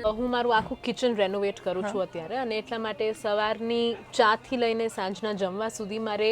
હું મારું આખું કિચન રેનોવેટ કરું છું અત્યારે અને એટલા માટે સવારની ચાથી લઈને સાંજના જમવા સુધી મારે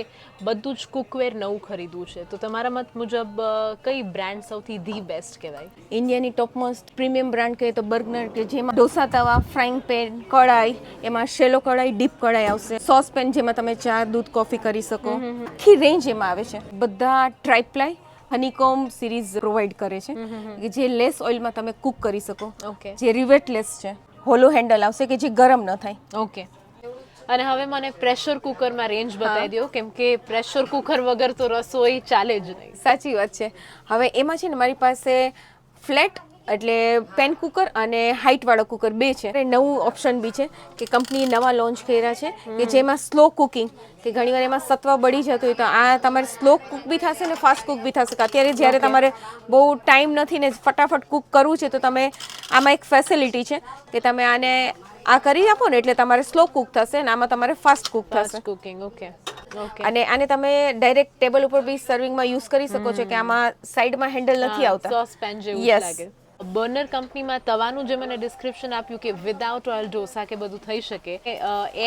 બધું જ કુકવેર નવું ખરીદવું છે. તો તમારા મત મુજબ કઈ બ્રાન્ડ સૌથી ધી બેસ્ટ કહેવાય? ઇન્ડિયાની ટોપમોસ્ટ પ્રીમિયમ બ્રાન્ડ કહીએ તો બર્ગનર, કે જેમાં ઢોસા તવા, ફ્રાઈંગ પેન, કઢાઈ, એમાં શેલો કઢાઈ, ડીપ કઢાઈ આવશે, સોસ પેન જેમાં તમે ચા, દૂધ, કોફી કરી શકો, આખી રેન્જ એમાં આવે છે. બધા ટ્રાયપ્લાય હનીકોમ સિરીઝ પ્રોવાઈડ કરે છે કે જે લેસ ઓઇલમાં તમે કુક કરી શકો, ઓકે જે રિવેટલેસ છે, હોલો હેન્ડલ આવશે કે જે ગરમ ન થાય. ઓકે. અને હવે મને પ્રેશર કુકરમાં રેન્જ બતાવી દો, કેમ કે પ્રેશર કુકર વગર તો રસોઈ ચાલે જ નહીં. સાચી વાત છે. હવે એમાં છે ને મારી પાસે ફ્લેટ એટલે પેન કુકર અને હાઇટ વાળો કુકર બે છે. નવું ઓપ્શન બી છે કે કંપનીએ નવા લોન્ચ કર્યા છે કે જેમાં સ્લો કુકિંગ, કે ઘણીવાર એમાં સત્વ બળી જતું હોય તો આ તમારે સ્લો કુક બી થશે ને ફાસ્ટ કુક બી થશે. અત્યારે જ્યારે તમારે બહુ ટાઈમ નથી ને ફટાફટ કુક કરવું છે તો તમે આમાં એક ફેસિલિટી છે કે તમે આને આ કરી આપો ને એટલે તમારે સ્લો કુક થશે અને આમાં તમારે ફાસ્ટ કુક થશે. Fast cooking. Okay okay. અને આને તમે ડાયરેક્ટ ટેબલ ઉપર બી સર્વિંગમાં યુઝ કરી શકો છો કે આમાં સાઈડમાં હેન્ડલ નથી આવતા. સોસ પેન જેવું જ લાગે. બર્નર કંપનીમાં તવાનું જે મને ડિસ્ક્રિપ્શન આપ્યું કે વિધાઉટ ઓઇલ ઢોસા કે બધું થઈ શકે,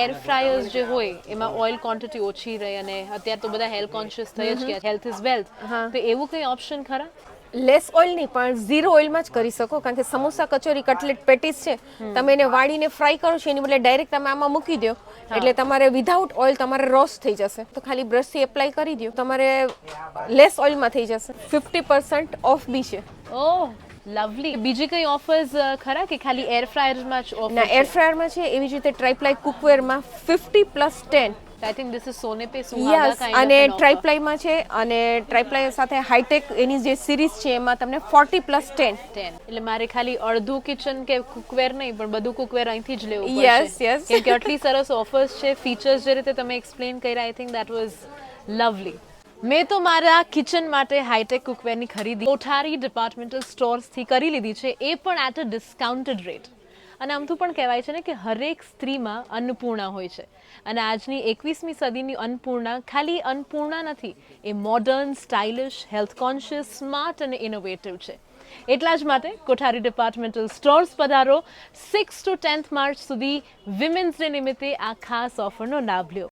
એર ફ્રાયર્સ જે હોય એમાં ઓઇલ ક્વોન્ટિટી ઓછી રહે અને અત્યારે તો બધા હેલ્થ કોન્શિયસ થઈ જ ગયા, હેલ્થ ઇઝ વેલ્થ, તો એવું કંઈ ઓપ્શન ખરા? લેસ ઓઇલ નહીં પણ ઝીરો ઓઇલમાં જ કરી શકો, કારણ કે સમોસા, કચોરી, કટલેટ, પેટીસ છે તમે એને વાળીને ફ્રાય કરો છો એની બદલે ડાયરેક્ટ તમે આમાં મૂકી દો એટલે તમારે વિધાઉટ ઓઇલ તમારે રોસ્ટ થઈ જશે. તો ખાલી બ્રશથી એપ્લાય કરી દો, તમારે લેસ ઓઇલમાં થઈ જશે. 50% ઓફ બી છે. ઓહ લવલી. બીજી કઈ ઓફર્સ ખરા કે ખાલી એર ફ્રાયરમાં જ ઓફર? ના, એર ફ્રાયરમાં છે, એવી જ રીતે ટ્રાયપ્લાય કુકવેરમાં 50+10. આઈ થિંક ધીસ ઇઝ સોને પે સુહાગા યસ, કાઇન્ડ અને ઓફ એન ઓફર. ટ્રાયપ્લાયમાં છે અને ટ્રાયપ્લાય સાથે હાઈટેક એની જે સિરીઝ છે એમાં તમને 40+10. 10. એટલે મારે ખાલી અડધું કિચન કે કુકવેર નહીં પણ બધું કુકવેર અહીંથી જ લેવું Yes, પડશે. yes. કેમ કે આટલી સરસ ઓફર્સ છે, ફીચર્સ જે રીતે તમે એક્સપ્લેન કર્યા, I think that was lovely. મેં તો મારા કિચન માટે હાઈટેક કુકવેરની ખરીદી કોઠારી ડિપાર્ટમેન્ટલ સ્ટોર્સથી કરી લીધી છે, એ પણ એટ અ ડિસ્કાઉન્ટેડ રેટ. અને આમતું પણ કહેવાય છે ને કે હરેક સ્ત્રીમાં અન્નપૂર્ણા હોય છે અને આજની 21મી સદીની અન્નપૂર્ણા ખાલી અન્નપૂર્ણા નથી, એ modern, stylish, health conscious, smart અને ઇનોવેટિવ છે. એટલા જ માટે કોઠારી ડિપાર્ટમેન્ટલ સ્ટોર્સ પધારો. 6 to 10th માર્ચ સુધી વિમેન્સ ડે નિમિત્તે આ ખાસ ઓફરનો લાભ લ્યો.